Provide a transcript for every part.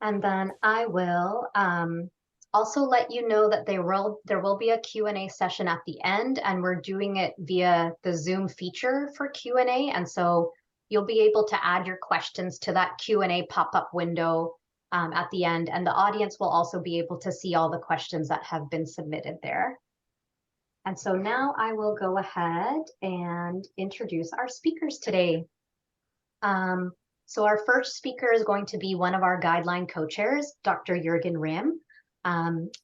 And then I will also let you know that there will be a Q&A session at the end, and we're doing it via the Zoom feature for Q&A. And so you'll be able to add your questions to that Q&A pop-up window at the end. And the audience will also be able to see all the questions that have been submitted there. And so now I will go ahead and introduce our speakers today. So our first speaker is going to be one of our Guideline co-chairs, Dr. Jürgen Rim.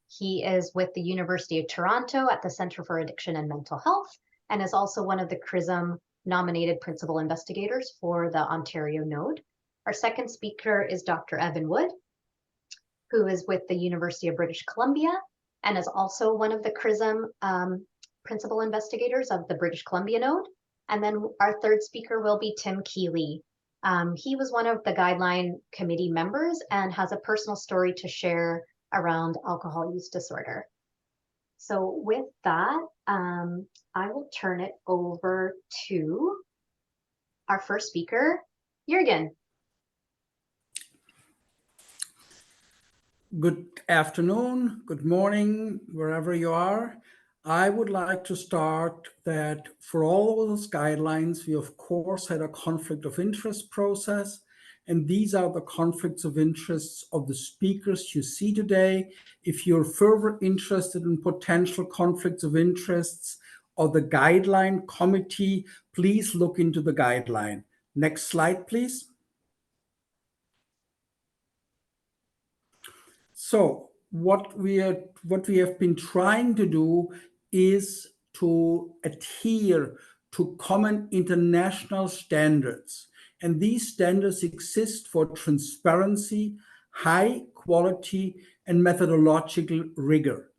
He is with the University of Toronto at the Centre for Addiction and Mental Health, and is also one of the CRISM nominated principal investigators for the Ontario node. Our second speaker is Dr. Evan Wood, who is with the University of British Columbia and is also one of the CRISM principal investigators of the British Columbia node. And then our third speaker will be Tim Keeley. He was one of the Guideline committee members and has a personal story to share around alcohol use disorder. So with that, I will turn it over to our first speaker, Jürgen. Good afternoon, good morning, wherever you are. I would like to start that for all those guidelines, we of course had a conflict of interest process, and these are the conflicts of interests of the speakers you see today. If you're further interested in potential conflicts of interests of the guideline committee, please look into the guideline. Next slide, please. So what we have been trying to do is to adhere to common international standards. And these standards exist for transparency, high quality, and methodological rigor.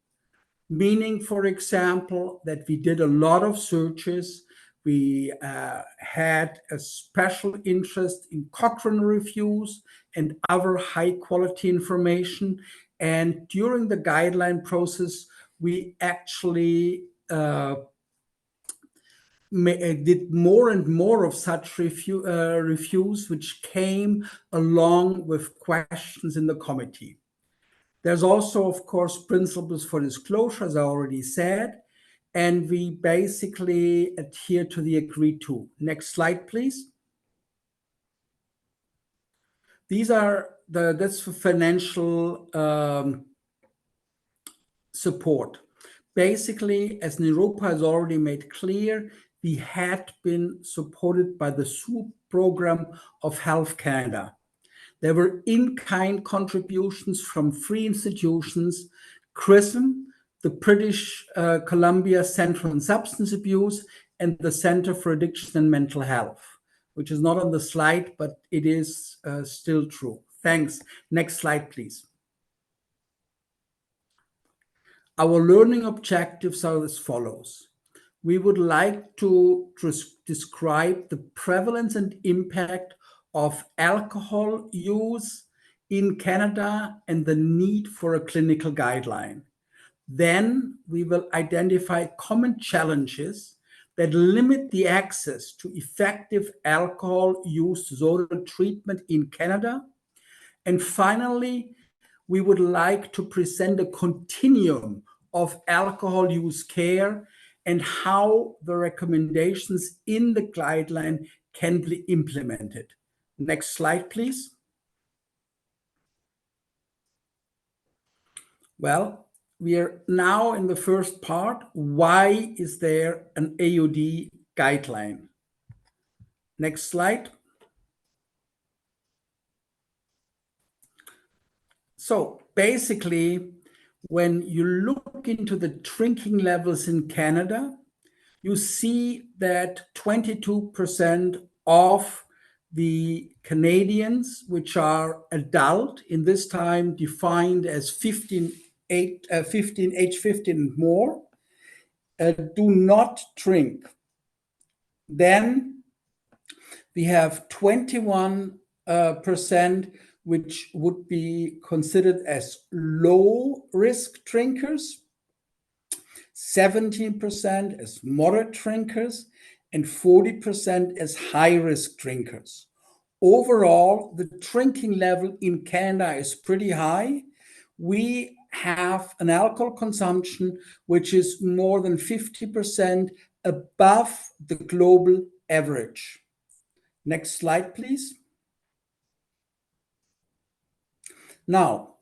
Meaning, for example, that we did a lot of searches. We had a special interest in Cochrane reviews and other high quality information. And during the guideline process, we actually did more and more of such reviews, which came along with questions in the committee. There's also, of course, principles for disclosure, as I already said, and we basically adhere to the agreed to. Next slide, please. That's for financial support. Basically, as Nirupa has already made clear, we had been supported by the SOUP program of Health Canada. There were in-kind contributions from 3 institutions: CRISM, the British Columbia Centre on Substance Abuse, and the Centre for Addiction and Mental Health, which is not on the slide, but it is still true. Thanks. Next slide, please. Our learning objectives are as follows. We would like to describe the prevalence and impact of alcohol use in Canada and the need for a clinical guideline. Then we will identify common challenges that limit the access to effective alcohol use disorder treatment in Canada. And finally, we would like to present a continuum of alcohol use care and how the recommendations in the guideline can be implemented. Next slide, please. Well, we are now in the first part. Why is there an AUD guideline? Next slide. So basically, when you look into the drinking levels in Canada, you see that 22% of the Canadians, which are adult, in this time defined as age 15 and more, do not drink. Then we have 21% which would be considered as low-risk drinkers, 17% as moderate drinkers, and 40% as high-risk drinkers. Overall, the drinking level in Canada is pretty high. We have an alcohol consumption which is more than 50% above the global average. Next slide, please. Now,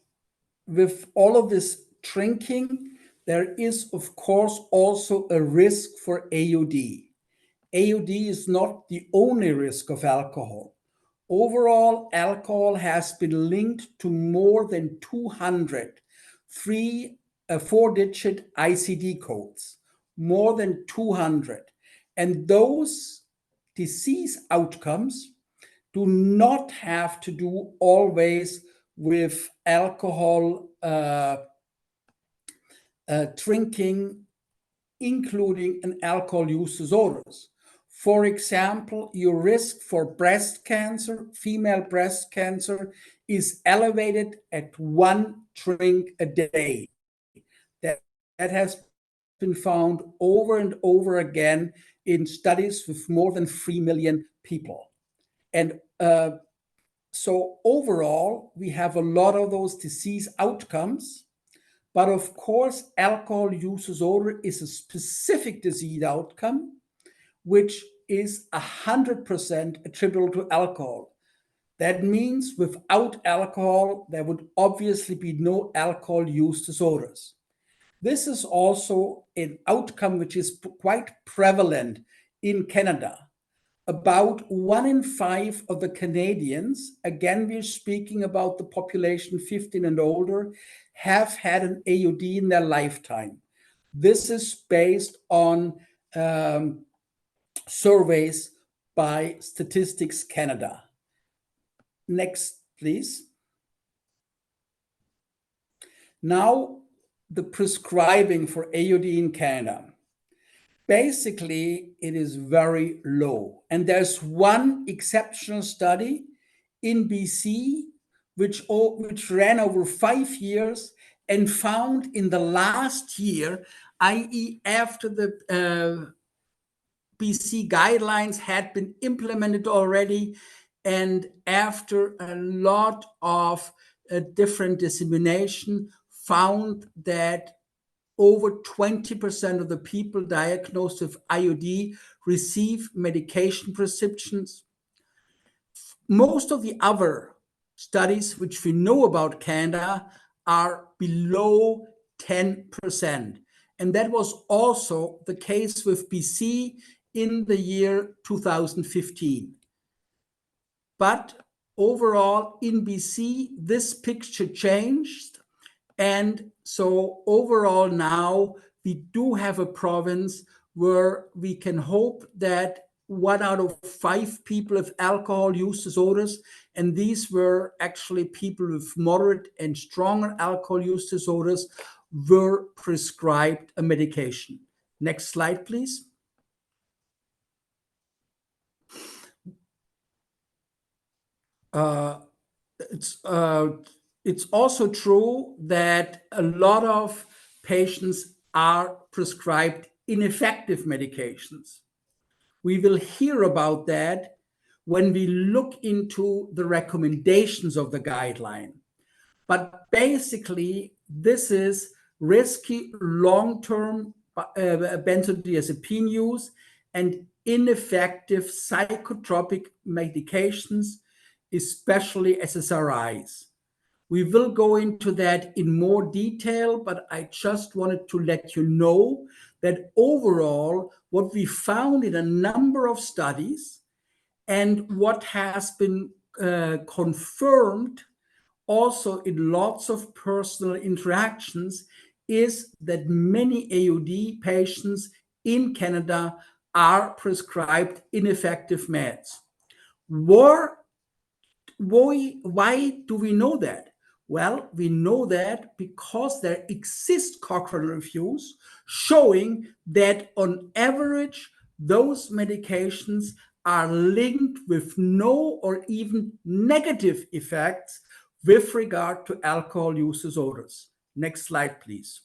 with all of this drinking, there is, of course, also a risk for AUD. AUD is not the only risk of alcohol. Overall, alcohol has been linked to more than 200 four-digit ICD codes, more than 200. And those disease outcomes do not have to do always with alcohol drinking, including an alcohol use disorders. For example, your risk for breast cancer, female breast cancer, is elevated at 1 drink a day. That has been found over and over again in studies with more than 3 million people. And so overall, we have a lot of those disease outcomes. But of course, alcohol use disorder is a specific disease outcome, which is 100% attributable to alcohol. That means without alcohol, there would obviously be no alcohol use disorders. This is also an outcome which is quite prevalent in Canada. About 1 in 5 of the Canadians, again, we're speaking about the population 15 and older, have had an AUD in their lifetime. This is based on surveys by Statistics Canada. Next, please. Now, the prescribing for AUD in Canada. Basically, it is very low. And there's one exceptional study in BC, which ran over 5 years and found in the last year, i.e. after the BC guidelines had been implemented already, and after a lot of different dissemination, found that over 20% of the people diagnosed with IUD receive medication prescriptions. Most of the other studies which we know about Canada are below 10%. And that was also the case with BC in the year 2015. But overall in BC, this picture changed. And so overall now we do have a province where we can hope that 1 out of 5 people with alcohol use disorders, and these were actually people with moderate and stronger alcohol use disorders, were prescribed a medication. Next slide, please. It's also true that a lot of patients are prescribed ineffective medications. We will hear about that when we look into the recommendations of the guideline. But basically, this is risky long-term benzodiazepine use and ineffective psychotropic medications, especially SSRIs. We will go into that in more detail, but I just wanted to let you know that overall, what we found in a number of studies and what has been confirmed also in lots of personal interactions is that many AUD patients in Canada are prescribed ineffective meds. Why do we know that? Well, we know that because there exist Cochrane reviews showing that on average, those medications are linked with no or even negative effects with regard to alcohol use disorders. Next slide, please.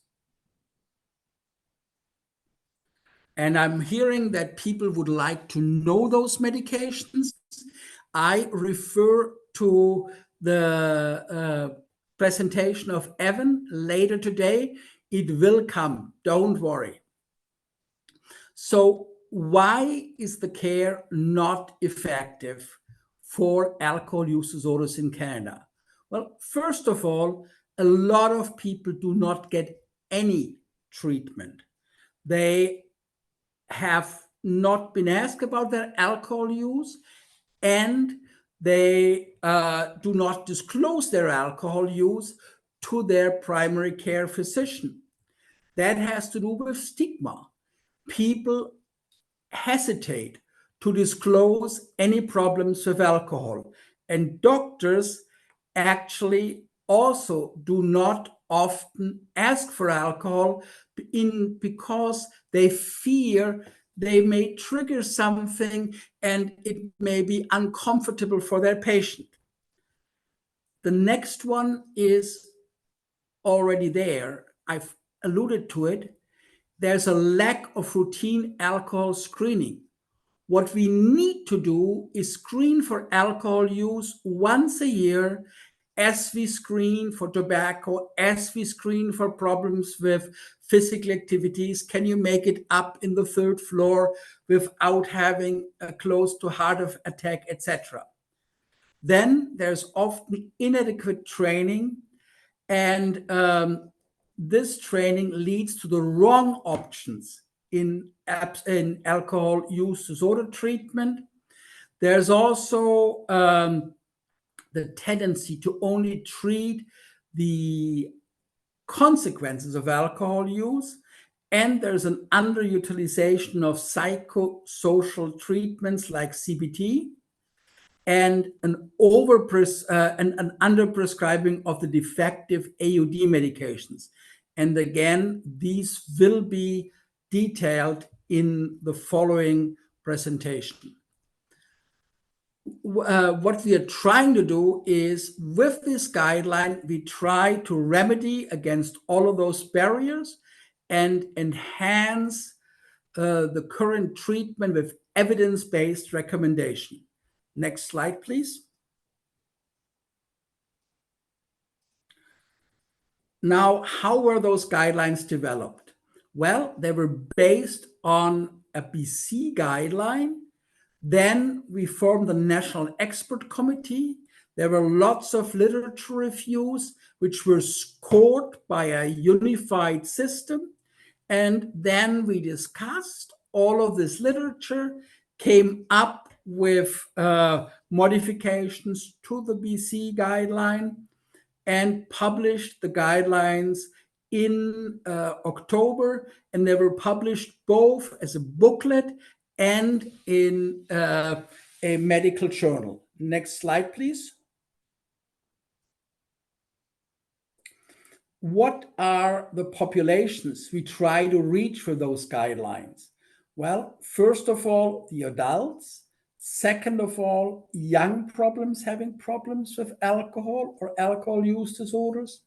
And I'm hearing that people would like to know those medications. I refer to the presentation of Evan later today. It will come, don't worry. So why is the care not effective for alcohol use disorders in Canada? Well, first of all, a lot of people do not get any treatment. They have not been asked about their alcohol use, and they do not disclose their alcohol use to their primary care physician. That has to do with stigma. People hesitate to disclose any problems with alcohol, and doctors actually also do not often ask for alcohol because they fear they may trigger something and it may be uncomfortable for their patient. The next one is already there. I've alluded to it. There's a lack of routine alcohol screening. What we need to do is screen for alcohol use once a year, as we screen for tobacco, as we screen for problems with physical activities. Can you make it up in the third floor without having a close to heart attack, etc.? Then there's often inadequate training, and this training leads to the wrong options in alcohol use disorder treatment. There's also the tendency to only treat the consequences of alcohol use, and there's an underutilization of psychosocial treatments like CBT, and an underprescribing of the defective AUD medications. And again, these will be detailed in the following presentation. What we are trying to do is, with this guideline, we try to remedy against all of those barriers and enhance the current treatment with evidence-based recommendation. Next slide, please. Now, how were those guidelines developed? Well, they were based on a BC guideline. Then we formed the National Expert Committee. There were lots of literature reviews, which were scored by a unified system. And then we discussed all of this literature, came up with modifications to the BC guideline, and published the guidelines in October. And they were published both as a booklet and in a medical journal. Next slide, please. What are the populations we try to reach for those guidelines? Well, first of all, the adults. Second of all, young having problems with alcohol or alcohol use disorders.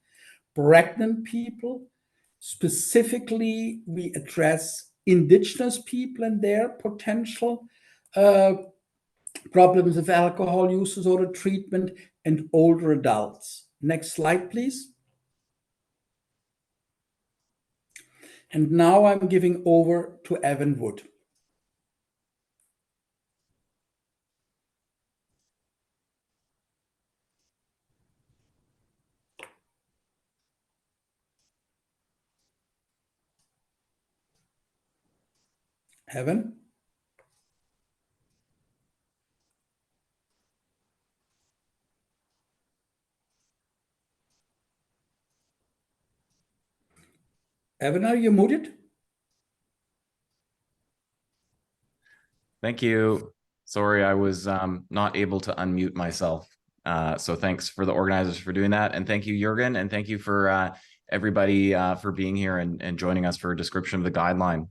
Pregnant people. Specifically, we address Indigenous people and their potential problems of alcohol use disorder treatment, and older adults. Next slide, please. And now I'm giving over to Evan Wood. Evan? Evan, are you muted? Thank you. Sorry, I was not able to unmute myself. So thanks for the organizers for doing that. And thank you, Jürgen. And thank you for everybody for being here and joining us for a description of the guideline.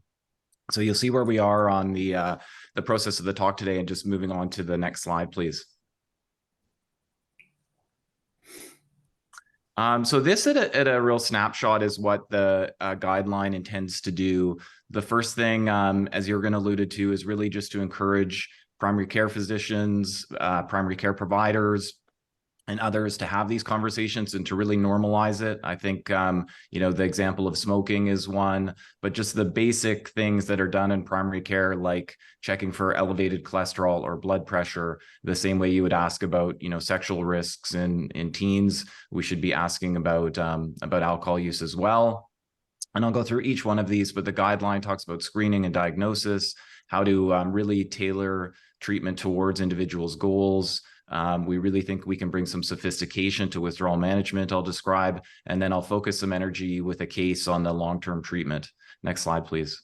So you'll see where we are on the process of the talk today, and just moving on to the next slide, please. So this at a real snapshot is what the guideline intends to do. The first thing, as Jürgen alluded to, is really just to encourage primary care physicians, primary care providers, and others to have these conversations and to really normalize it. I think, the example of smoking is one, but just the basic things that are done in primary care, like checking for elevated cholesterol or blood pressure, the same way you would ask about, sexual risks in teens, we should be asking about alcohol use as well. And I'll go through each one of these, but the guideline talks about screening and diagnosis, how to really tailor treatment towards individuals' goals. We really think we can bring some sophistication to withdrawal management, I'll describe, and then I'll focus some energy with a case on the long-term treatment. Next slide, please.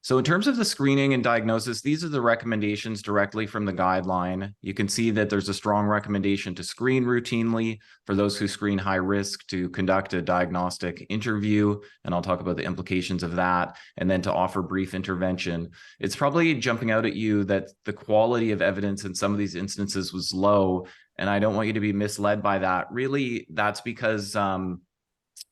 So in terms of the screening and diagnosis, these are the recommendations directly from the guideline. You can see that there's a strong recommendation to screen routinely for those who screen high risk, to conduct a diagnostic interview, and I'll talk about the implications of that, and then to offer brief intervention. It's probably jumping out at you that the quality of evidence in some of these instances was low, and I don't want you to be misled by that. Really, that's because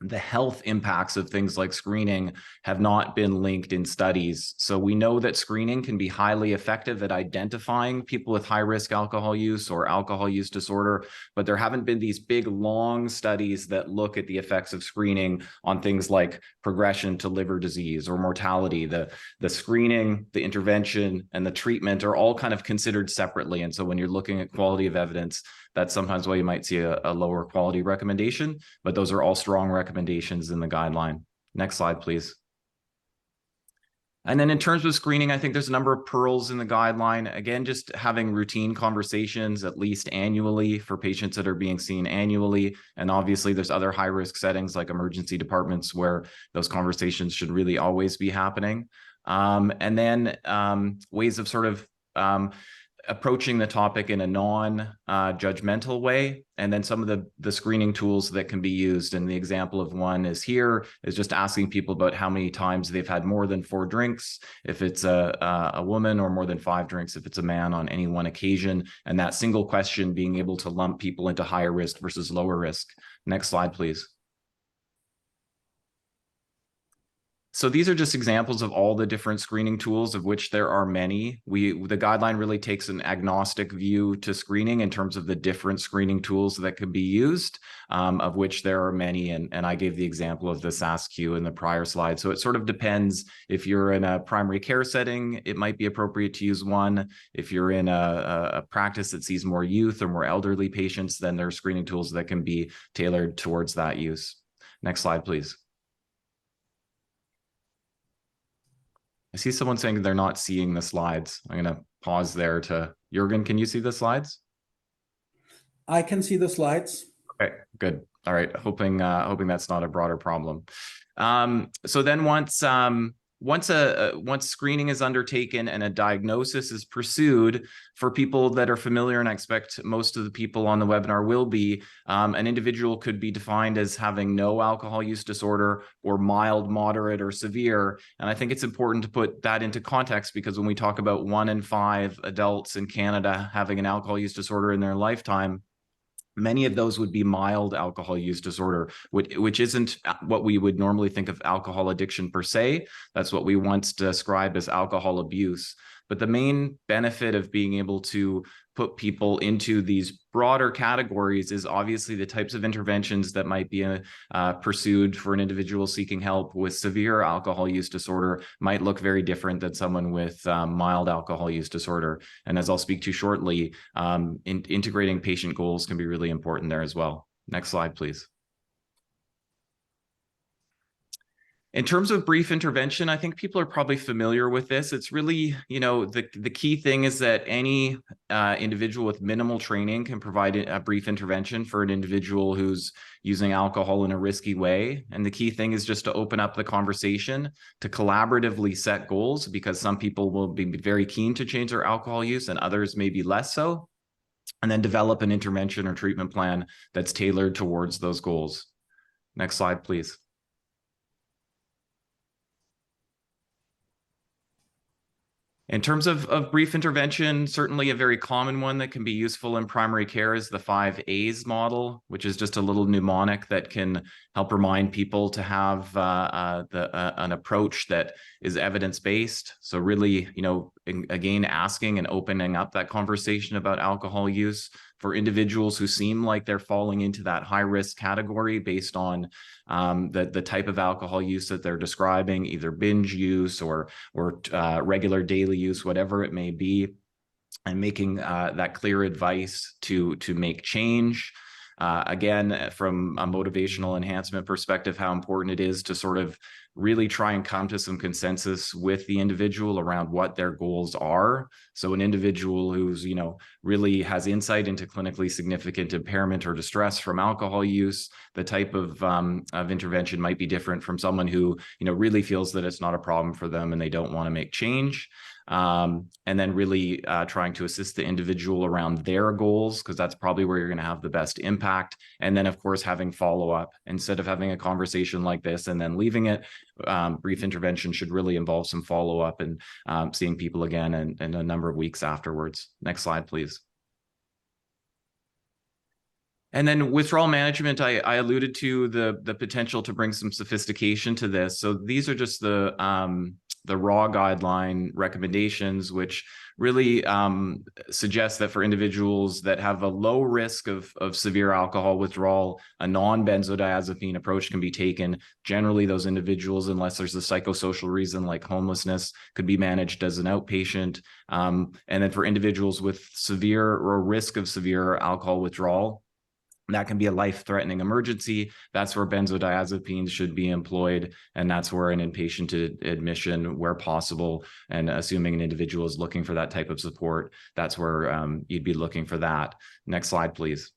the health impacts of things like screening have not been linked in studies. So we know that screening can be highly effective at identifying people with high risk alcohol use or alcohol use disorder, but there haven't been these big, long studies that look at the effects of screening on things like progression to liver disease or mortality. The screening, the intervention, and the treatment are all kind of considered separately. And so when you're looking at quality of evidence, that's sometimes why you might see a lower quality recommendation, but those are all strong recommendations in the guideline. Next slide, please. And then in terms of screening, I think there's a number of pearls in the guideline. Again, just having routine conversations at least annually for patients that are being seen annually. And obviously there's other high risk settings like emergency departments where those conversations should really always be happening. And then ways of sort of approaching the topic in a non-judgmental way, and then some of the screening tools that can be used. And the example of one is just asking people about how many times they've had more than 4 drinks if it's a woman, or more than 5 drinks if it's a man on any one occasion. And that single question being able to lump people into higher risk versus lower risk. Next slide, please. So these are just examples of all the different screening tools, of which there are many. The guideline really takes an agnostic view to screening in terms of the different screening tools that could be used, of which there are many. And I gave the example of the SAS-Q in the prior slide. So it sort of depends. If you're in a primary care setting, it might be appropriate to use one. If you're in a practice that sees more youth or more elderly patients, then there are screening tools that can be tailored towards that use. Next slide, please. I see someone saying they're not seeing the slides. I'm going to pause there to Jürgen. Can you see the slides? I can see the slides. Okay, good. All right. Hoping that's not a broader problem. So then once screening is undertaken and a diagnosis is pursued, for people that are familiar, and I expect most of the people on the webinar will be, an individual could be defined as having no alcohol use disorder or mild, moderate, or severe. And I think it's important to put that into context, because when we talk about 1 in 5 adults in Canada having an alcohol use disorder in their lifetime, many of those would be mild alcohol use disorder, which isn't what we would normally think of alcohol addiction per se. That's what we once described as alcohol abuse. But the main benefit of being able to put people into these broader categories is obviously the types of interventions that might be pursued for an individual seeking help with severe alcohol use disorder might look very different than someone with mild alcohol use disorder. And as I'll speak to shortly, integrating patient goals can be really important there as well. Next slide, please. In terms of brief intervention, I think people are probably familiar with this. It's really, the key thing is that any individual with minimal training can provide a brief intervention for an individual who's using alcohol in a risky way. And the key thing is just to open up the conversation, to collaboratively set goals, because some people will be very keen to change their alcohol use and others maybe less so, and then develop an intervention or treatment plan that's tailored towards those goals. Next slide, please. In terms of brief intervention, certainly a very common one that can be useful in primary care is the 5 A's model, which is just a little mnemonic that can help remind people to have an approach that is evidence-based. So really, again, asking and opening up that conversation about alcohol use for individuals who seem like they're falling into that high-risk category based on the type of alcohol use that they're describing, either binge use or regular daily use, whatever it may be, and making that clear advice to make change. Again, from a motivational enhancement perspective, how important it is to sort of really try and come to some consensus with the individual around what their goals are. So an individual who's, really has insight into clinically significant impairment or distress from alcohol use, the type of intervention might be different from someone who, really feels that it's not a problem for them and they don't want to make change. And then really trying to assist the individual around their goals, because that's probably where you're going to have the best impact. And then, of course, having follow-up. Instead of having a conversation like this and then leaving it, brief intervention should really involve some follow-up and seeing people again in a number of weeks afterwards. Next slide, please. And then withdrawal management, I alluded to the potential to bring some sophistication to this. So these are just the raw guideline recommendations, which really suggest that for individuals that have a low risk of severe alcohol withdrawal, a non-benzodiazepine approach can be taken. Generally, those individuals, unless there's a psychosocial reason like homelessness, could be managed as an outpatient. And then for individuals with severe or risk of severe alcohol withdrawal, that can be a life-threatening emergency. That's where benzodiazepines should be employed, and that's where an inpatient admission, where possible, and assuming an individual is looking for that type of support, that's where you'd be looking for that. Next slide, please.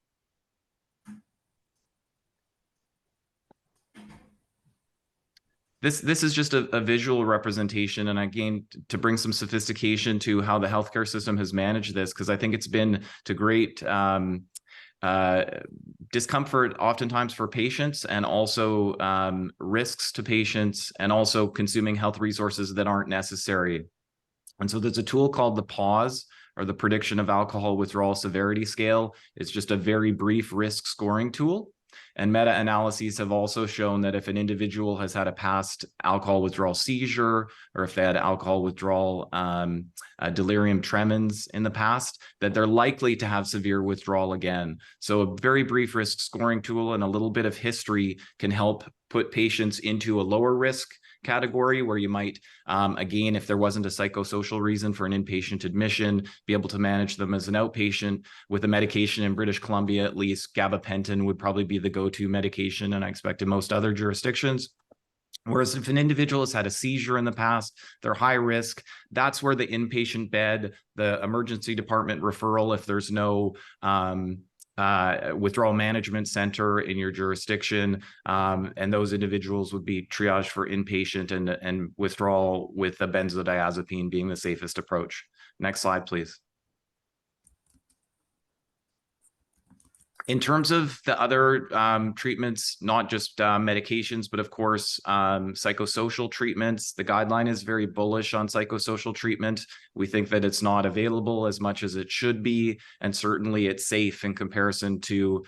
This is just a visual representation, and again, to bring some sophistication to how the healthcare system has managed this, because I think it's been to great discomfort oftentimes for patients, and also risks to patients, and also consuming health resources that aren't necessary. And so there's a tool called the PAUSE, or the Prediction of Alcohol Withdrawal Severity Scale. It's just a very brief risk scoring tool. And meta-analyses have also shown that if an individual has had a past alcohol withdrawal seizure, or if they had alcohol withdrawal delirium tremens in the past, that they're likely to have severe withdrawal again. So a very brief risk scoring tool and a little bit of history can help put patients into a lower risk category, where you might, again, if there wasn't a psychosocial reason for an inpatient admission, be able to manage them as an outpatient with a medication. In British Columbia, at least, gabapentin would probably be the go-to medication, and I expect in most other jurisdictions. Whereas if an individual has had a seizure in the past, they're high risk. That's where the inpatient bed, the emergency department referral, if there's no withdrawal management center in your jurisdiction, and those individuals would be triaged for inpatient and withdrawal, with a benzodiazepine being the safest approach. Next slide, please. In terms of the other treatments, not just medications, but of course, psychosocial treatments, the guideline is very bullish on psychosocial treatment. We think that it's not available as much as it should be, and certainly it's safe in comparison to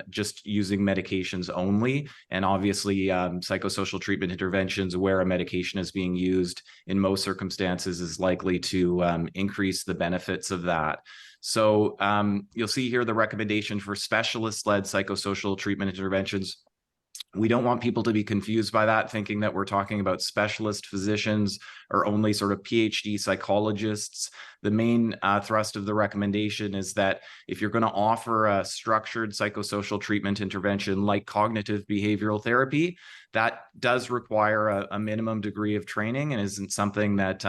just using medications only. And obviously, psychosocial treatment interventions where a medication is being used in most circumstances is likely to increase the benefits of that. So you'll see here the recommendation for specialist-led psychosocial treatment interventions. We don't want people to be confused by that, thinking that we're talking about specialist physicians or only sort of PhD psychologists. The main thrust of the recommendation is that if you're going to offer a structured psychosocial treatment intervention like cognitive behavioral therapy, that does require a minimum degree of training, and isn't something that,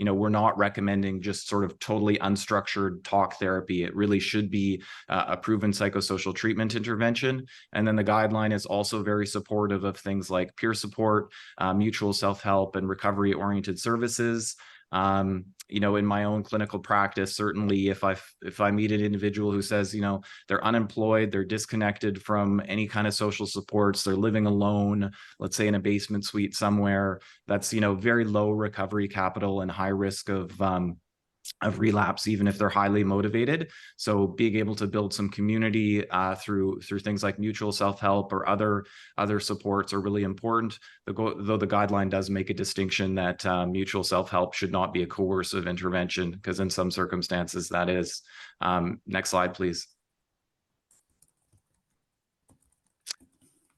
we're not recommending just sort of totally unstructured talk therapy. It really should be a proven psychosocial treatment intervention. And then the guideline is also very supportive of things like peer support, mutual self-help, and recovery-oriented services. You know, in my own clinical practice, certainly if I meet an individual who says, you know, they're unemployed, they're disconnected from any kind of social supports, they're living alone, let's say in a basement suite somewhere, that's, you know, very low recovery capital and high risk of relapse, even if they're highly motivated. So being able to build some community through things like mutual self-help or other supports are really important. Though the guideline does make a distinction that mutual self-help should not be a coercive intervention, because in some circumstances that is. Next slide, please.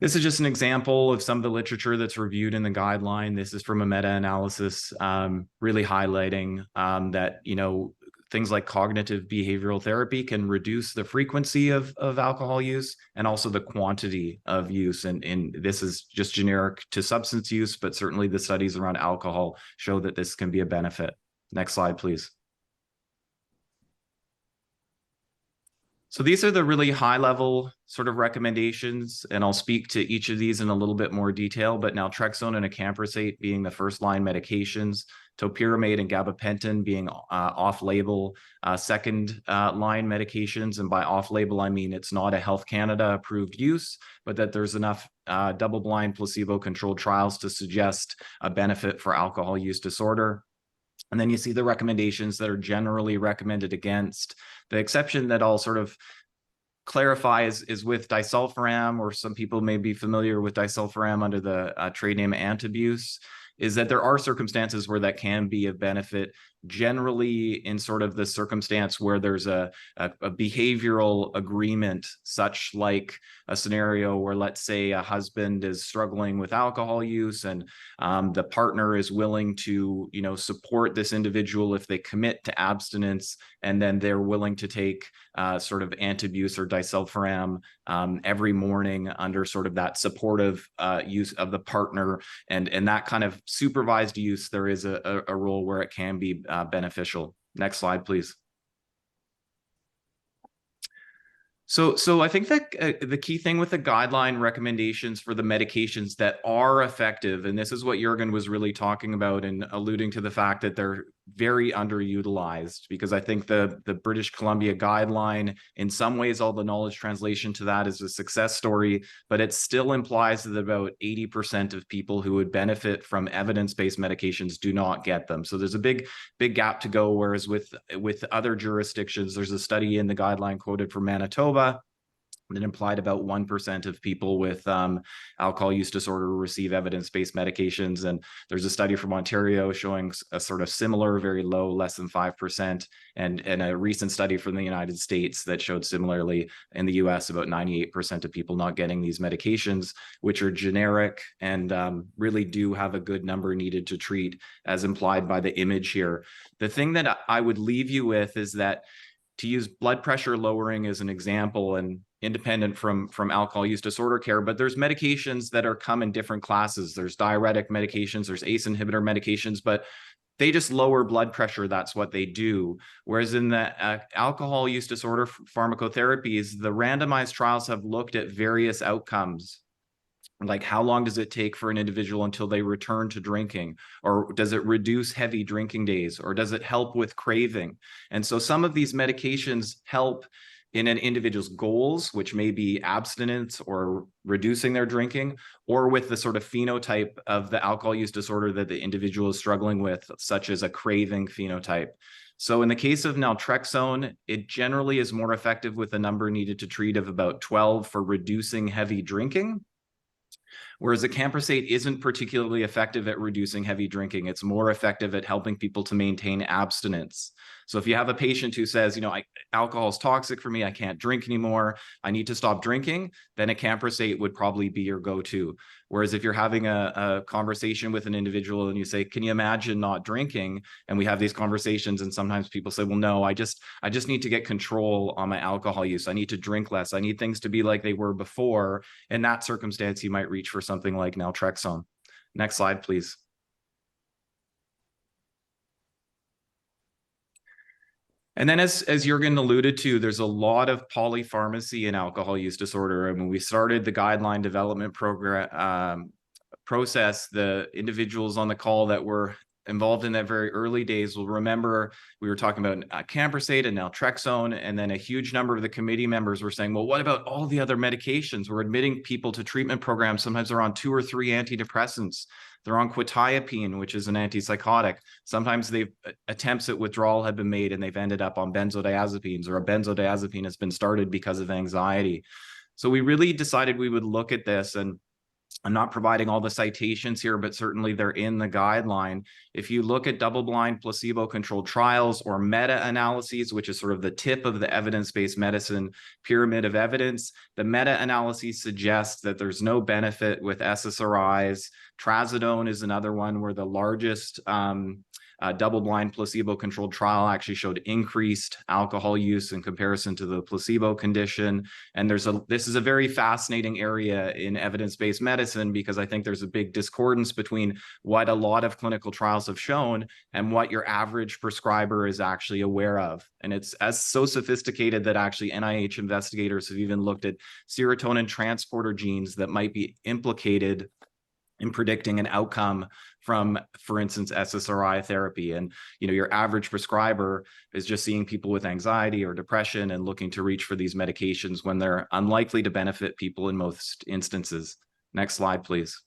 This is just an example of some of the literature that's reviewed in the guideline. This is from a meta-analysis, really highlighting that, you know, things like cognitive behavioral therapy can reduce the frequency of alcohol use and also the quantity of use. And this is just generic to substance use, but certainly the studies around alcohol show that this can be a benefit. Next slide, please. So these are the really high level sort of recommendations, and I'll speak to each of these in a little bit more detail, but naltrexone and acamprosate being the first line medications, topiramate and gabapentin being off-label second line medications. And by off-label, I mean it's not a Health Canada approved use, but that there's enough double-blind placebo-controlled trials to suggest a benefit for alcohol use disorder. And then you see the recommendations that are generally recommended against. The exception that I'll sort of clarify is with disulfiram, or some people may be familiar with disulfiram under the trade name Antabuse, is that there are circumstances where that can be of benefit, generally in sort of the circumstance where there's a behavioral agreement, such like a scenario where, let's say, a husband is struggling with alcohol use and the partner is willing to, you know, support this individual if they commit to abstinence, and then they're willing to take sort of Antabuse or disulfiram every morning under sort of that supportive use of the partner, and that kind of supervised use. There is a role where it can be beneficial. Next slide, please. So I think that the key thing with the guideline recommendations for the medications that are effective, and this is what Jürgen was really talking about and alluding to the fact that they're very underutilized, because I think the British Columbia guideline, in some ways, all the knowledge translation to that is a success story, but it still implies that about 80% of people who would benefit from evidence-based medications do not get them. So there's a big gap to go, whereas with other jurisdictions, there's a study in the guideline quoted from Manitoba that implied about 1% of people with alcohol use disorder receive evidence-based medications. And there's a study from Ontario showing a sort of similar, very low, less than 5%, and a recent study from the United States that showed similarly in the US about 98% of people not getting these medications, which are generic and really do have a good number needed to treat, as implied by the image here. The thing that I would leave you with is that, to use blood pressure lowering as an example, and independent from alcohol use disorder care, but there's medications that are come in different classes. There's diuretic medications, there's ACE inhibitor medications, but they just lower blood pressure. That's what they do. Whereas in the alcohol use disorder pharmacotherapies, the randomized trials have looked at various outcomes, like how long does it take for an individual until they return to drinking, or does it reduce heavy drinking days, or does it help with craving? And so some of these medications help in an individual's goals, which may be abstinence or reducing their drinking, or with the sort of phenotype of the alcohol use disorder that the individual is struggling with, such as a craving phenotype. So in the case of naltrexone, it generally is more effective with a number needed to treat of about 12 for reducing heavy drinking, whereas acamprosate isn't particularly effective at reducing heavy drinking. It's more effective at helping people to maintain abstinence. So if you have a patient who says, you know, alcohol is toxic for me, I can't drink anymore, I need to stop drinking, then acamprosate would probably be your go-to. Whereas if you're having a conversation with an individual and you say, can you imagine not drinking? And we have these conversations, and sometimes people say, well, no, I just need to get control on my alcohol use. I need to drink less. I need things to be like they were before. In that circumstance, you might reach for something like naltrexone. Next slide, please. And then as Jürgen alluded to, there's a lot of polypharmacy in alcohol use disorder. And when we started the guideline development program process, the individuals on the call that were involved in that very early days will remember we were talking about camprosate and naltrexone, and then a huge number of the committee members were saying, well, what about all the other medications? We're admitting people to treatment programs. Sometimes they're on 2 or 3 antidepressants. They're on quetiapine, which is an antipsychotic. Sometimes attempts at withdrawal have been made and they've ended up on benzodiazepines, or a benzodiazepine has been started because of anxiety. So we really decided we would look at this, and I'm not providing all the citations here, but certainly they're in the guideline. If you look at double-blind placebo-controlled trials or meta-analyses, which is sort of the tip of the evidence-based medicine pyramid of evidence, the meta-analyses suggest that there's no benefit with SSRIs. Trazodone is another one where the largest double-blind placebo-controlled trial actually showed increased alcohol use in comparison to the placebo condition. And this is a very fascinating area in evidence-based medicine, because I think there's a big discordance between what a lot of clinical trials have shown and what your average prescriber is actually aware of. And it's so sophisticated that actually NIH investigators have even looked at serotonin transporter genes that might be implicated in predicting an outcome from, for instance, SSRI therapy. And, your average prescriber is just seeing people with anxiety or depression and looking to reach for these medications when they're unlikely to benefit people in most instances. Next slide, please.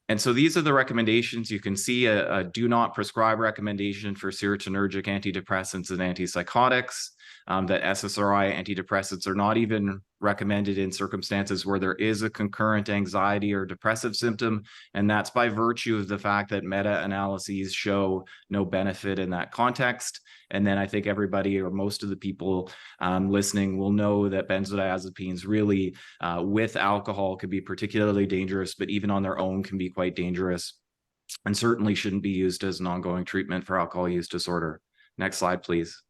And so these are the recommendations. You can see a do not prescribe recommendation for serotonergic antidepressants and antipsychotics, that SSRI antidepressants are not even recommended in circumstances where there is a concurrent anxiety or depressive symptom. And that's by virtue of the fact that meta-analyses show no benefit in that context. And then I think everybody, or most of the people listening, will know that benzodiazepines really with alcohol can be particularly dangerous, but even on their own can be quite dangerous, and certainly shouldn't be used as an ongoing treatment for alcohol use disorder. Next slide, please.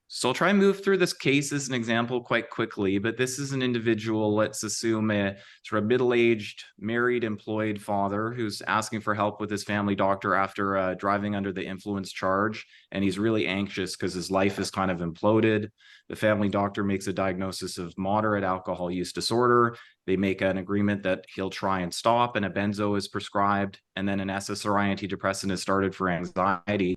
So I'll try and move through this case as an example quite quickly, but this is an individual, let's assume a sort of middle-aged, married, employed father who's asking for help with his family doctor after driving under the influence charge. And he's really anxious because his life is kind of imploded. The family doctor makes a diagnosis of moderate alcohol use disorder. They make an agreement that he'll try and stop, and a benzo is prescribed, and then an SSRI antidepressant is started for anxiety.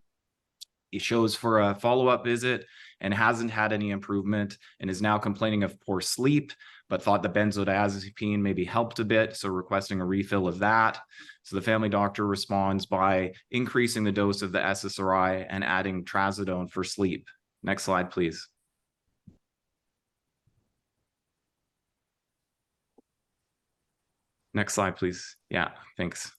He shows for a follow-up visit and hasn't had any improvement, and is now complaining of poor sleep, but thought the benzodiazepine maybe helped a bit, so requesting a refill of that. So the family doctor responds by increasing the dose of the SSRI and adding trazodone for sleep. Next slide, please. Next slide, please. Yeah, thanks.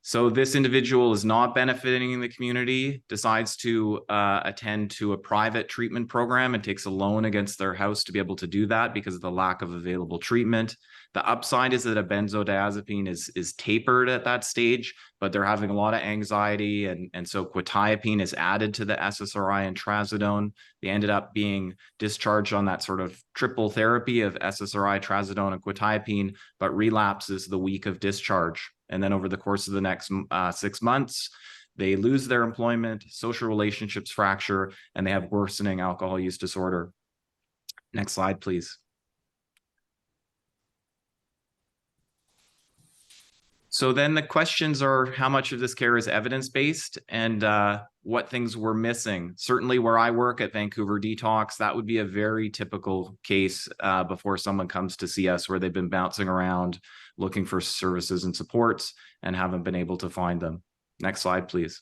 So this individual is not benefiting in the community, decides to attend to a private treatment program and takes a loan against their house to be able to do that because of the lack of available treatment. The upside is that a benzodiazepine is tapered at that stage, but they're having a lot of anxiety, and so quetiapine is added to the SSRI and trazodone. They ended up being discharged on that sort of triple therapy of SSRI, trazodone, and quetiapine, but relapses the week of discharge. And then over the course of the next 6 months, they lose their employment, social relationships fracture, and they have worsening alcohol use disorder. Next slide, please. So then the questions are, how much of this care is evidence-based, and what things we're missing? Certainly where I work at Vancouver Detox, that would be a very typical case before someone comes to see us, where they've been bouncing around looking for services and supports and haven't been able to find them. Next slide, please.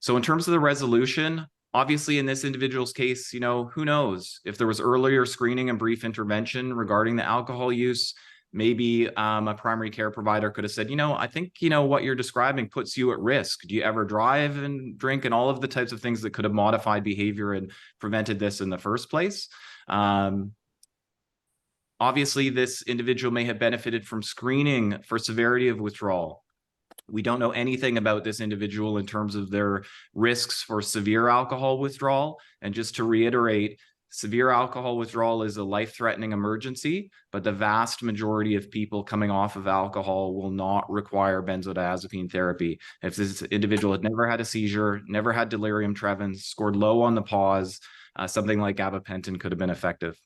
So in terms of the resolution, obviously in this individual's case, who knows? If there was earlier screening and brief intervention regarding the alcohol use, maybe a primary care provider could have said, I think, what you're describing puts you at risk. Do you ever drive and drink, and all of the types of things that could have modified behavior and prevented this in the first place. Obviously, this individual may have benefited from screening for severity of withdrawal. We don't know anything about this individual in terms of their risks for severe alcohol withdrawal. And just to reiterate, severe alcohol withdrawal is a life-threatening emergency, but the vast majority of people coming off of alcohol will not require benzodiazepine therapy. If this individual had never had a seizure, never had delirium tremens, scored low on the pause, something like gabapentin could have been effective.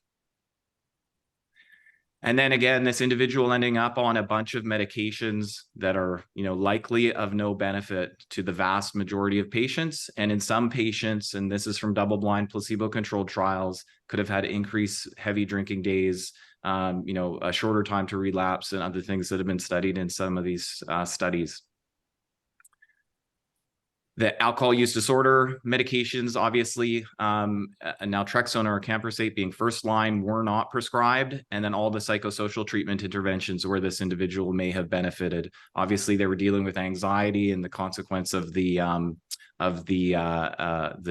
And then again, this individual ending up on a bunch of medications that are, likely of no benefit to the vast majority of patients. And in some patients, and this is from double-blind placebo-controlled trials, could have had increased heavy drinking days, a shorter time to relapse, and other things that have been studied in some of these studies. The alcohol use disorder medications, obviously, naltrexone or acamprosate being first line, were not prescribed. And then all the psychosocial treatment interventions where this individual may have benefited. Obviously, they were dealing with anxiety and the consequence of the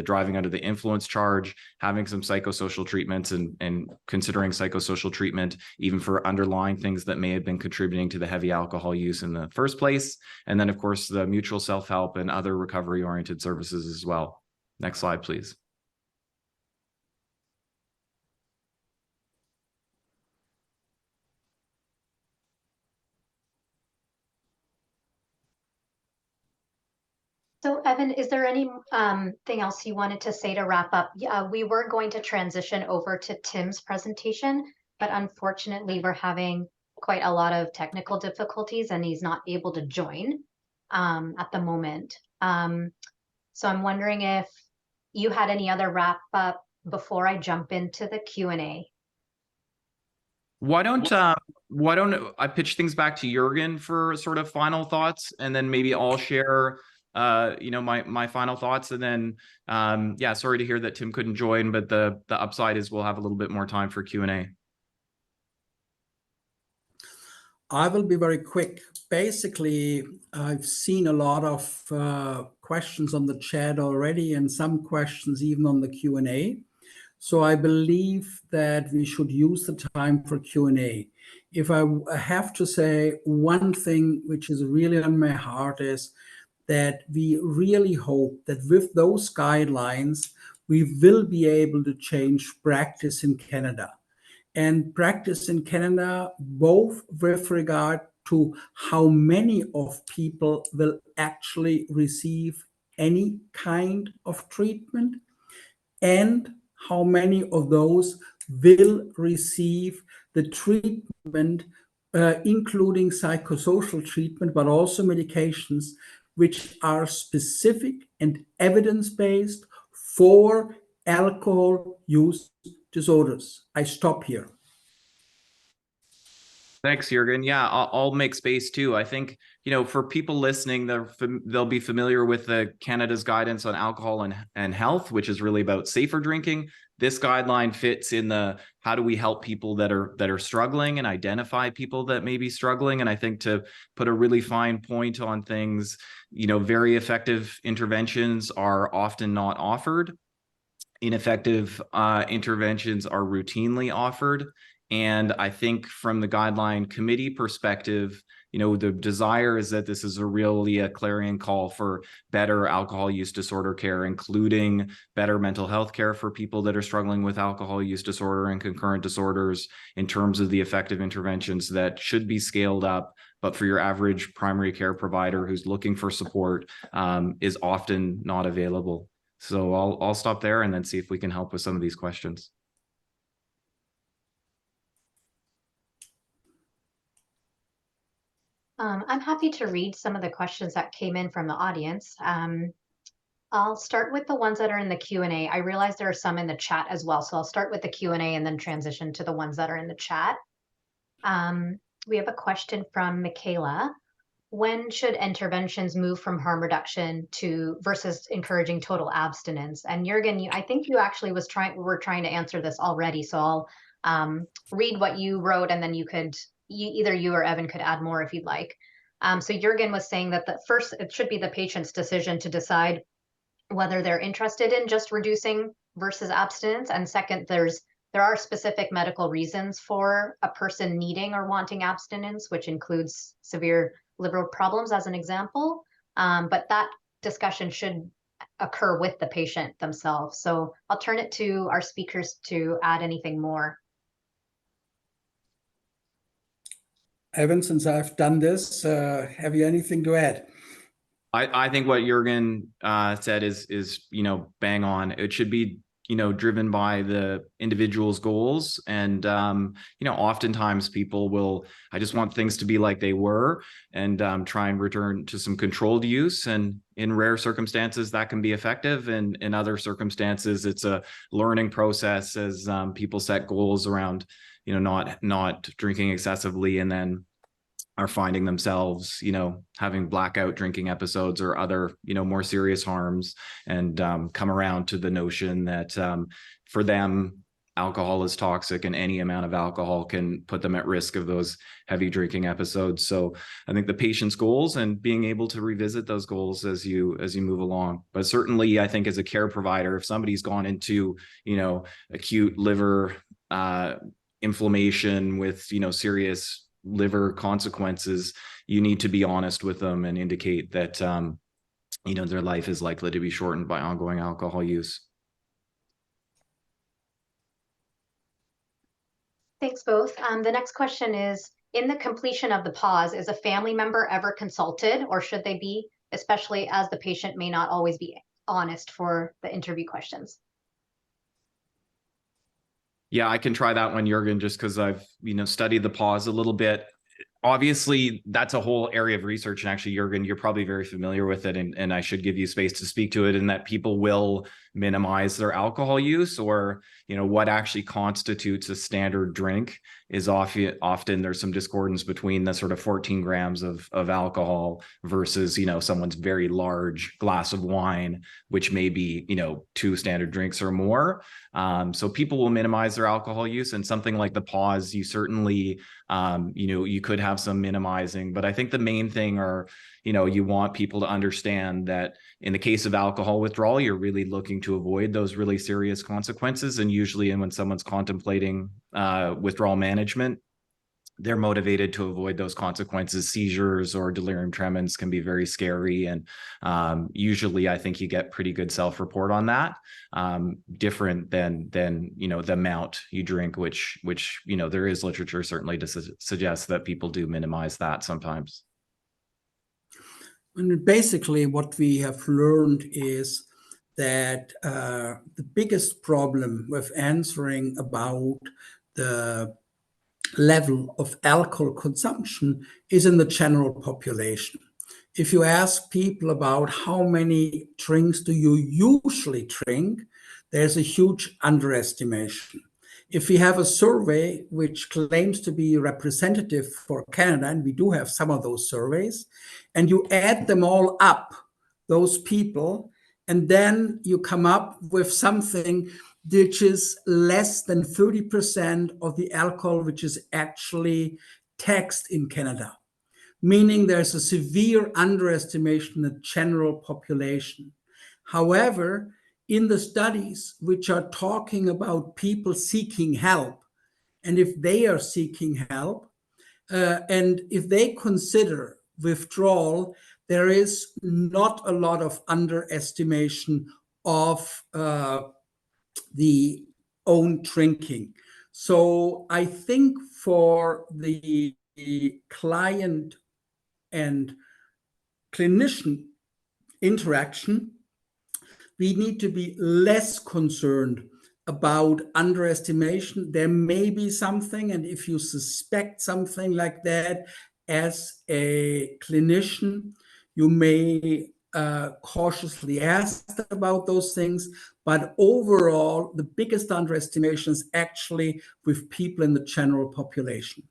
driving under the influence charge, having some psychosocial treatments and considering psychosocial treatment even for underlying things that may have been contributing to the heavy alcohol use in the first place. And then, of course, the mutual self-help and other recovery-oriented services as well. Next slide, please. So Evan, is there any thing else you wanted to say to wrap up? We were going to transition over to Tim's presentation, but unfortunately we're having quite a lot of technical difficulties and he's not able to join at the moment. So I'm wondering if you had any other wrap up before I jump into the Q&A. Why don't I pitch things back to Jürgen for sort of final thoughts, and then maybe I'll share my final thoughts, and then yeah, sorry to hear that Tim couldn't join, but the upside is we'll have a little bit more time for Q&A. I will be very quick. Basically, I've seen a lot of questions on the chat already, and some questions even on the Q&A. So I believe that we should use the time for Q&A. If I have to say one thing which is really on my heart is that we really hope that with those guidelines, we will be able to change practice in Canada. And practice in Canada, both with regard to how many of people will actually receive any kind of treatment, and how many of those will receive the treatment, including psychosocial treatment, but also medications which are specific and evidence-based for alcohol use disorders. I stop here. Thanks, Jürgen. Yeah, I'll make space too. I think, for people listening, they'll be familiar with the Canada's guidance on alcohol and health, which is really about safer drinking. This guideline fits in the how do we help people that are struggling and identify people that may be struggling. And I think to put a really fine point on things, very effective interventions are often not offered. Ineffective interventions are routinely offered. And I think from the guideline committee perspective, the desire is that this is really a clarion call for better alcohol use disorder care, including better mental health care for people that are struggling with alcohol use disorder and concurrent disorders, in terms of the effective interventions that should be scaled up. But for your average primary care provider who's looking for support, is often not available. So I'll stop there and then see if we can help with some of these questions. I'm happy to read some of the questions that came in from the audience. I'll start with the ones that are in the Q&A. I realize there are some in the chat as well, so I'll start with the Q&A and then transition to the ones that are in the chat. We have a question from Michaela. When should interventions move from harm reduction versus encouraging total abstinence? And Jürgen, I think you actually were trying to answer this already, so I'll read what you wrote, and then either you or Evan could add more if you'd like. So Jürgen was saying that first, it should be the patient's decision to decide whether they're interested in just reducing versus abstinence. And second, there are specific medical reasons for a person needing or wanting abstinence, which includes severe liver problems as an example. But that discussion should occur with the patient themselves. So I'll turn it to our speakers to add anything more. Evan, since I've done this, have you anything to add? I think what Jürgen said is bang on. It should be driven by the individual's goals. And, oftentimes people will, I just want things to be like they were, and try and return to some controlled use. And in rare circumstances, that can be effective. And in other circumstances, it's a learning process as people set goals around, not drinking excessively, and then are finding themselves, having blackout drinking episodes or other, more serious harms, and come around to the notion that for them, alcohol is toxic, and any amount of alcohol can put them at risk of those heavy drinking episodes. So I think the patient's goals, and being able to revisit those goals as you move along. But certainly I think as a care provider, if somebody's gone into, acute liver inflammation with, serious liver consequences, you need to be honest with them and indicate that their life is likely to be shortened by ongoing alcohol use. Thanks both. The next question is, in the completion of the pause, is a family member ever consulted, or should they be, especially as the patient may not always be honest for the interview questions? Yeah, I can try that one, Jürgen, just because I've, studied the pause a little bit. Obviously, that's a whole area of research. And actually, Jürgen, you're probably very familiar with it, and I should give you space to speak to it, in that people will minimize their alcohol use, or, what actually constitutes a standard drink is often there's some discordance between the sort of 14 grams of alcohol versus, someone's very large glass of wine, which may be, 2 standard drinks or more. So people will minimize their alcohol use, and something like the pause, you certainly, you could have some minimizing, but I think the main thing are, you want people to understand that in the case of alcohol withdrawal, you're really looking to avoid those really serious consequences. And usually, when someone's contemplating withdrawal management, they're motivated to avoid those consequences. Seizures or delirium tremens can be very scary. And usually I think you get pretty good self-report on that, different than the amount you drink, which there is literature certainly to suggest that people do minimize that sometimes. And basically what we have learned is that the biggest problem with answering about the level of alcohol consumption is in the general population. If you ask people about how many drinks do you usually drink, there's a huge underestimation. If we have a survey which claims to be representative for Canada, and we do have some of those surveys, and you add them all up, those people, and then you come up with something which is less than 30% of the alcohol which is actually taxed in Canada, meaning there's a severe underestimation in the general population. However, in the studies which are talking about people seeking help, and if they are seeking help, and if they consider withdrawal, there is not a lot of underestimation of the own drinking. So I think for the client and clinician interaction, we need to be less concerned about underestimation. There may be something, and if you suspect something like that as a clinician, you may cautiously ask about those things. But overall, the biggest underestimation is actually with people in the general population.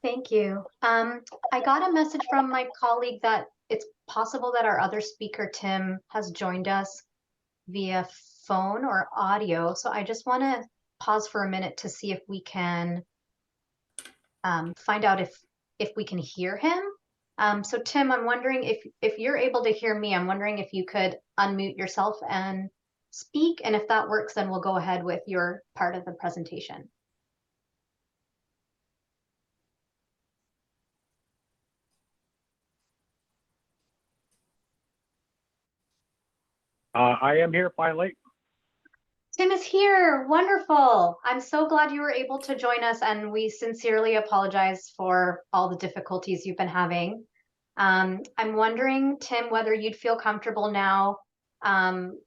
Thank you. I got a message from my colleague that it's possible that our other speaker, Tim, has joined us via phone or audio. So I just want to pause for a minute to see if we can find out if we can hear him. So Tim, I'm wondering if you're able to hear me, I'm wondering if you could unmute yourself and speak. And if that works, then we'll go ahead with your part of the presentation. I am here finally. Tim is here. Wonderful. I'm so glad you were able to join us, and we sincerely apologize for all the difficulties you've been having. I'm wondering, Tim, whether you'd feel comfortable now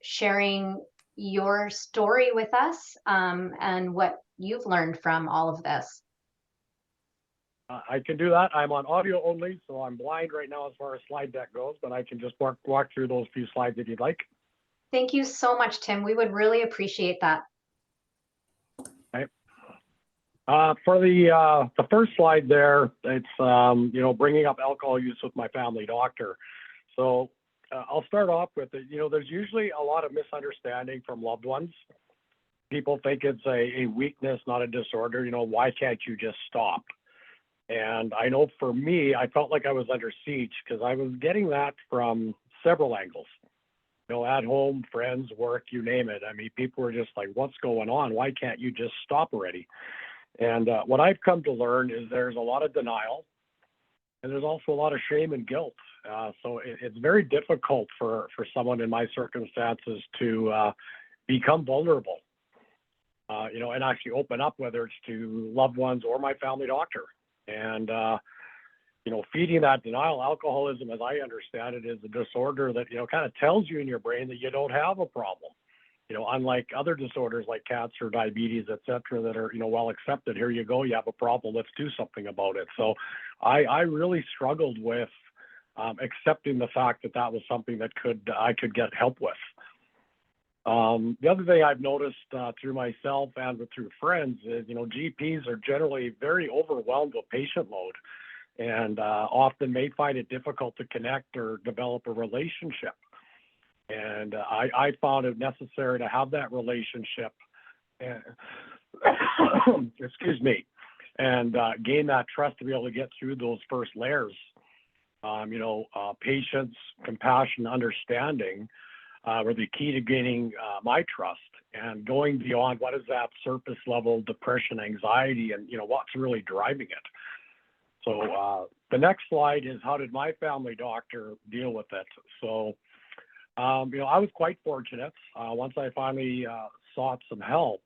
sharing your story with us and what you've learned from all of this. I can do that. I'm on audio only, so I'm blind right now as far as slide deck goes, but I can just walk through those few slides if you'd like. Thank you so much, Tim. We would really appreciate that. Okay. For the first slide there, it's you know, bringing up alcohol use with my family doctor. So I'll start off with it. You know, there's usually a lot of misunderstanding from loved ones. People think it's a weakness, not a disorder. You know, why can't you just stop? And I know for me, I felt like I was under siege because I was getting that from several angles. You know, at home, friends, work, you name it. I mean, people were just like, what's going on? Why can't you just stop already? And what I've come to learn is there's a lot of denial and there's also a lot of shame and guilt. So it's very difficult for someone in my circumstances to become vulnerable, you know, and actually open up, whether it's to loved ones or my family doctor. And, you know, feeding that denial, alcoholism, as I understand it, is a disorder that, you know, kind of tells you in your brain that you don't have a problem. You know, unlike other disorders like cancer, diabetes, et cetera, that are, you know, well accepted. Here you go, you have a problem, let's do something about it. So I really struggled with accepting the fact that that was something that I could get help with. The other thing I've noticed through myself and through friends is, you know, GPs are generally very overwhelmed with patient load and often may find it difficult to connect or develop a relationship. And I found it necessary to have that relationship, and, excuse me, and gain that trust to be able to get through those first layers. You know, patience, compassion, understanding were the key to gaining my trust and going beyond what is that surface level depression, anxiety, and, you know, what's really driving it. So the next slide is how did my family doctor deal with it? So, you know, I was quite fortunate. Once I finally sought some help,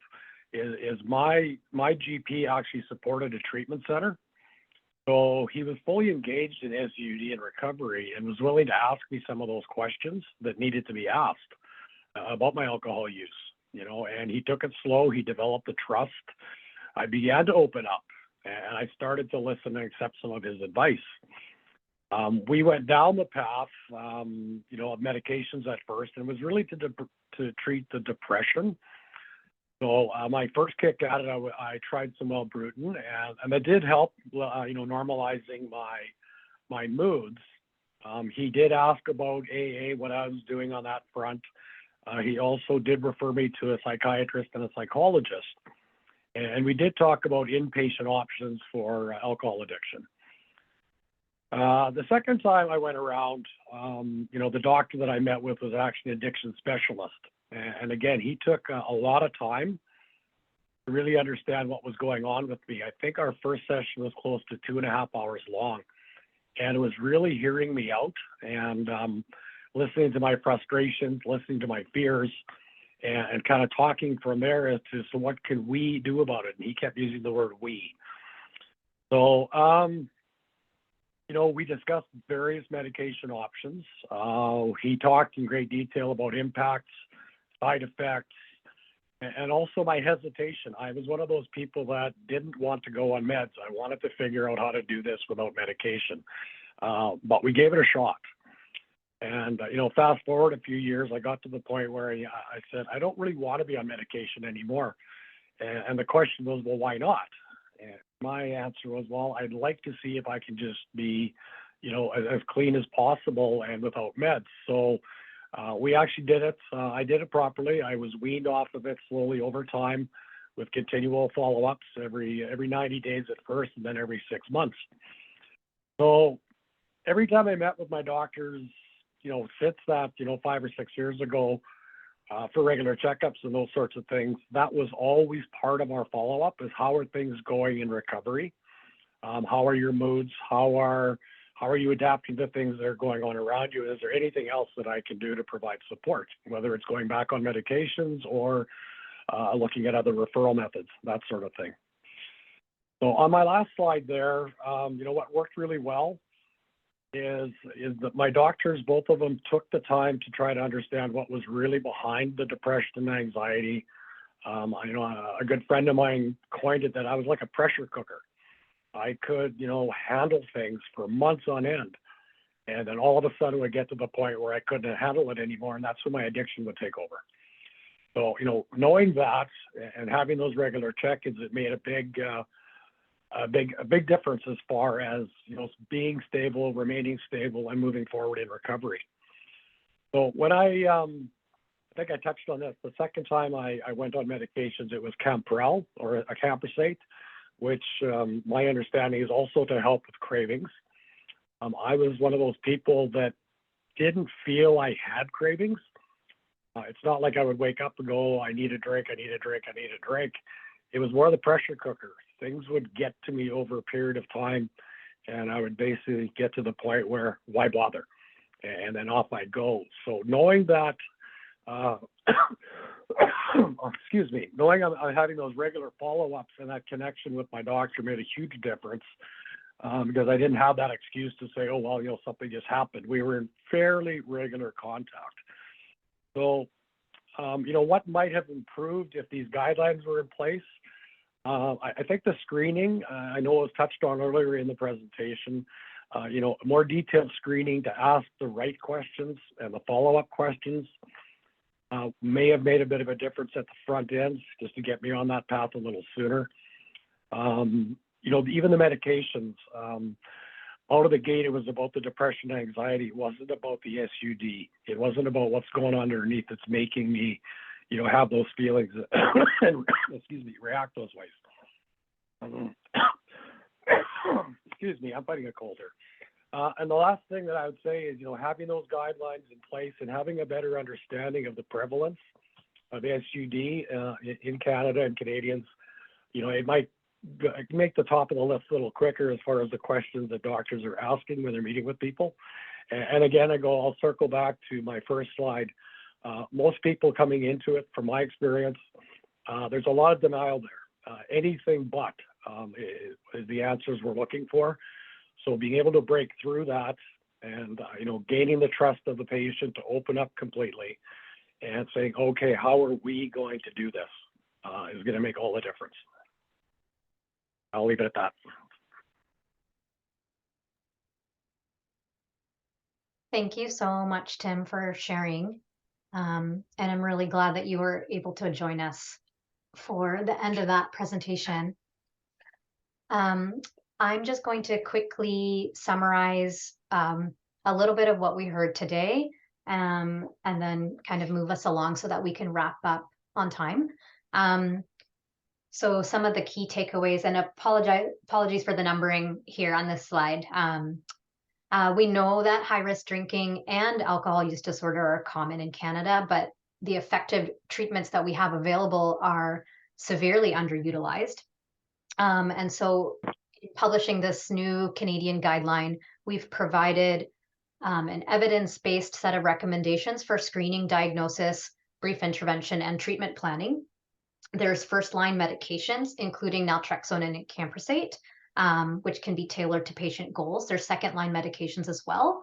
is my GP actually supported a treatment center. So he was fully engaged in SUD and recovery and was willing to ask me some of those questions that needed to be asked about my alcohol use, you know, and he took it slow. He developed the trust. I began to open up and I started to listen and accept some of his advice. We went down the path, you know, of medications at first, and it was really to treat the depression. So my first kick at it, I tried some Wellbrutin, and that did help, you know, normalizing my moods. He did ask about AA, what I was doing on that front. He also did refer me to a psychiatrist and a psychologist, and we did talk about inpatient options for alcohol addiction. The second time I went around, you know, the doctor that I met with was actually an addiction specialist. And again, he took a lot of time to really understand what was going on with me. I think our first session was close to 2.5 hours long. And it was really hearing me out and listening to my frustrations, listening to my fears, and kind of talking from there as to, so what can we do about it? And he kept using the word we. So, you know, we discussed various medication options. He talked in great detail about impacts, side effects, and also my hesitation. I was one of those people that didn't want to go on meds. I wanted to figure out how to do this without medication, but we gave it a shot. And, you know, fast forward a few years, I got to the point where I said, I don't really want to be on medication anymore. And the question was, well, why not? And my answer was, well, I'd like to see if I can just be, you know, as clean as possible and without meds. So we actually did it. I did it properly. I was weaned off of it slowly over time with continual follow-ups every 90 days at first, and then every 6 months. So every time I met with my doctors, you know, since that, you know, 5 or 6 years ago, for regular checkups and those sorts of things, that was always part of our follow-up, is how are things going in recovery? How are your moods? How are you adapting to things that are going on around you? Is there anything else that I can do to provide support, whether it's going back on medications or looking at other referral methods, that sort of thing. So on my last slide there, you know, what worked really well is that my doctors, both of them, took the time to try to understand what was really behind the depression and anxiety. I know a good friend of mine coined it that I was like a pressure cooker. I could, handle things for months on end. And then all of a sudden would get to the point where I couldn't handle it anymore. And that's when my addiction would take over. So, knowing that and having those regular check-ins, it made a big difference as far as, being stable, remaining stable, and moving forward in recovery. So when I think I touched on this, the second time I went on medications, it was Camprel or a Camprosate, which my understanding is also to help with cravings. I was one of those people that didn't feel I had cravings. It's not like I would wake up and go, I need a drink, I need a drink, I need a drink. It was more the pressure cooker. Things would get to me over a period of time, and I would basically get to the point where, why bother? And then off I go. So knowing that, excuse me, knowing I'm having those regular follow-ups and that connection with my doctor made a huge difference. Because I didn't have that excuse to say, oh, well, something just happened. We were in fairly regular contact. So, what might have improved if these guidelines were in place? I think the screening, I know it was touched on earlier in the presentation, more detailed screening to ask the right questions and the follow-up questions may have made a bit of a difference at the front end just to get me on that path a little sooner. Even the medications, out of the gate, it was about the depression and anxiety. It wasn't about the SUD. It wasn't about what's going on underneath that's making me, have those feelings and, react those ways. Excuse me, I'm fighting a cold here. And the last thing that I would say is, having those guidelines in place and having a better understanding of the prevalence of SUD in Canada and Canadians, it might make the top of the list a little quicker as far as the questions that doctors are asking when they're meeting with people. And again, I'll circle back to my first slide. Most people coming into it, from my experience, there's a lot of denial there. Anything but is the answers we're looking for. So being able to break through that and, gaining the trust of the patient to open up completely and saying, okay, how are we going to do this is going to make all the difference. I'll leave it at that. Thank you so much, Tim, for sharing. And I'm really glad that you were able to join us for the end of that presentation. I'm just going to quickly summarize a little bit of what we heard today, and then kind of move us along so that we can wrap up on time. So some of the key takeaways, and apologies for the numbering here on this slide. We know that high-risk drinking and alcohol use disorder are common in Canada, but the effective treatments that we have available are severely underutilized. And so in publishing this new Canadian guideline, we've provided an evidence-based set of recommendations for screening, diagnosis, brief intervention, and treatment planning. There's first-line medications, including naltrexone and camprosate, which can be tailored to patient goals. There's second-line medications as well.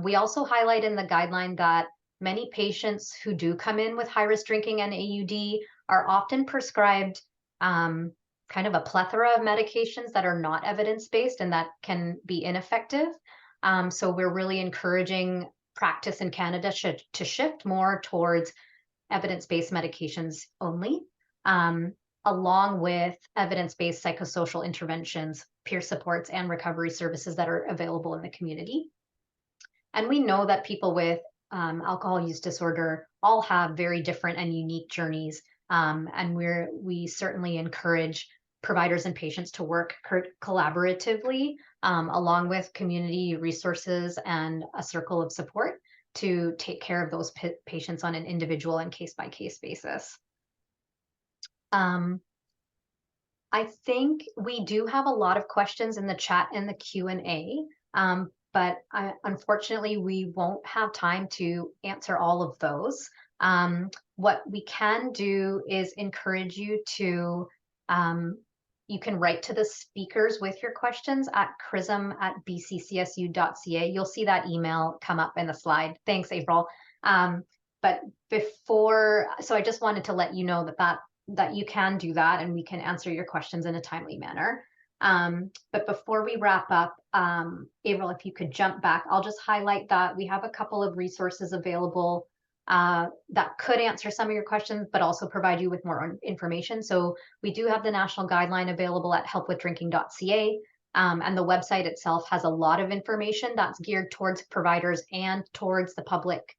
We also highlight in the guideline that many patients who do come in with high-risk drinking and AUD are often prescribed kind of a plethora of medications that are not evidence-based and that can be ineffective. So we're really encouraging practice in Canada to shift more towards evidence-based medications only, along with evidence-based psychosocial interventions, peer supports, and recovery services that are available in the community. And we know that people with alcohol use disorder all have very different and unique journeys. And we certainly encourage providers and patients to work collaboratively along with community resources and a circle of support to take care of those patients on an individual and case-by-case basis. I think we do have a lot of questions in the chat and the Q&A, but unfortunately, we won't have time to answer all of those. What we can do is encourage you to You can write to the speakers with your questions at chrism@bccsu.ca. You'll see that email come up in the slide. Thanks, April. But so I just wanted to let you know that you can do that and we can answer your questions in a timely manner. But before we wrap up, April, if you could jump back, I'll just highlight that we have a couple of resources available that could answer some of your questions, but also provide you with more information. So we do have the national guideline available at helpwithdrinking.ca. And the website itself has a lot of information that's geared towards providers and towards the public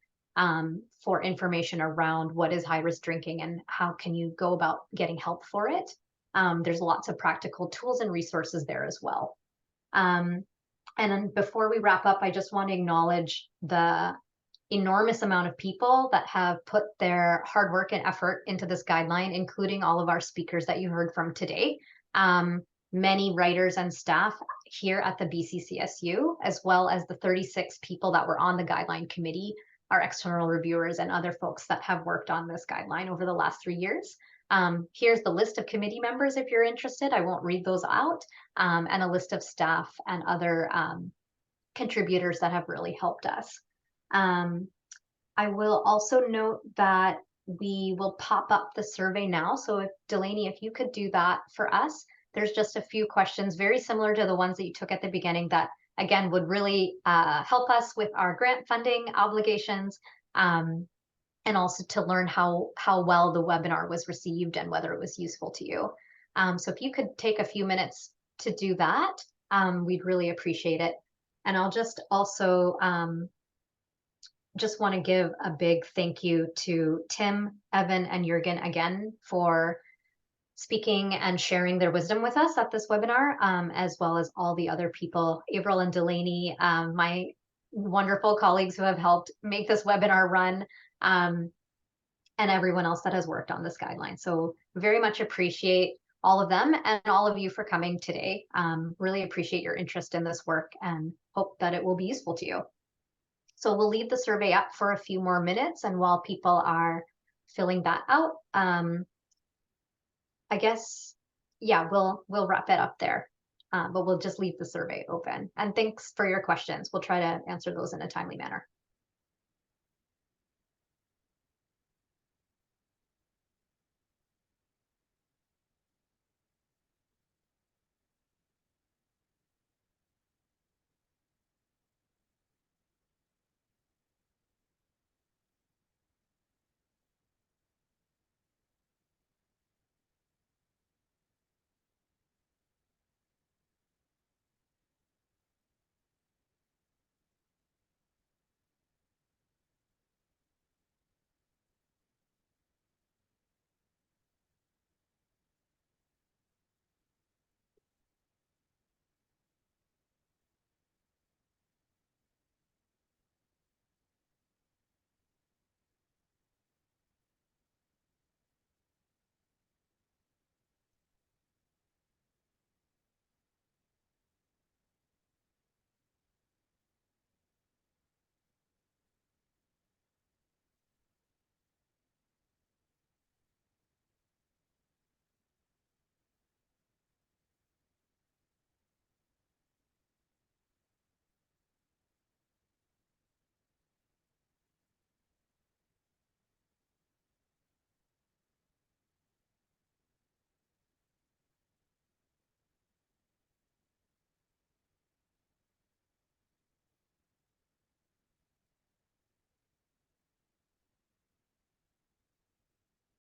for information around what is high-risk drinking and how can you go about getting help for it. There's lots of practical tools and resources there as well. And then before we wrap up, I just want to acknowledge the enormous amount of people that have put their hard work and effort into this guideline, including all of our speakers that you heard from today. Many writers and staff here at the BCCSU, as well as the 36 people that were on the guideline committee, our external reviewers and other folks that have worked on this guideline over the last 3 years. Here's the list of committee members if you're interested. I won't read those out, and a list of staff and other contributors that have really helped us. I will also note that we will pop up the survey now. So if Delaney, if you could do that for us, there's just a few questions very similar to the ones that you took at the beginning that again would really help us with our grant funding obligations, and also to learn how well the webinar was received and whether it was useful to you. So if you could take a few minutes to do that, we'd really appreciate it. And I'll just also just want to give a big thank you to Tim, Evan, and Jürgen again for speaking and sharing their wisdom with us at this webinar, as well as all the other people, April and Delaney, my wonderful colleagues who have helped make this webinar run, and everyone else that has worked on this guideline. So very much appreciate all of them and all of you for coming today. Really appreciate your interest in this work and hope that it will be useful to you. So we'll leave the survey up for a few more minutes, and while people are filling that out, I guess, yeah, we'll wrap it up there, but we'll just leave the survey open. And thanks for your questions. We'll try to answer those in a timely manner.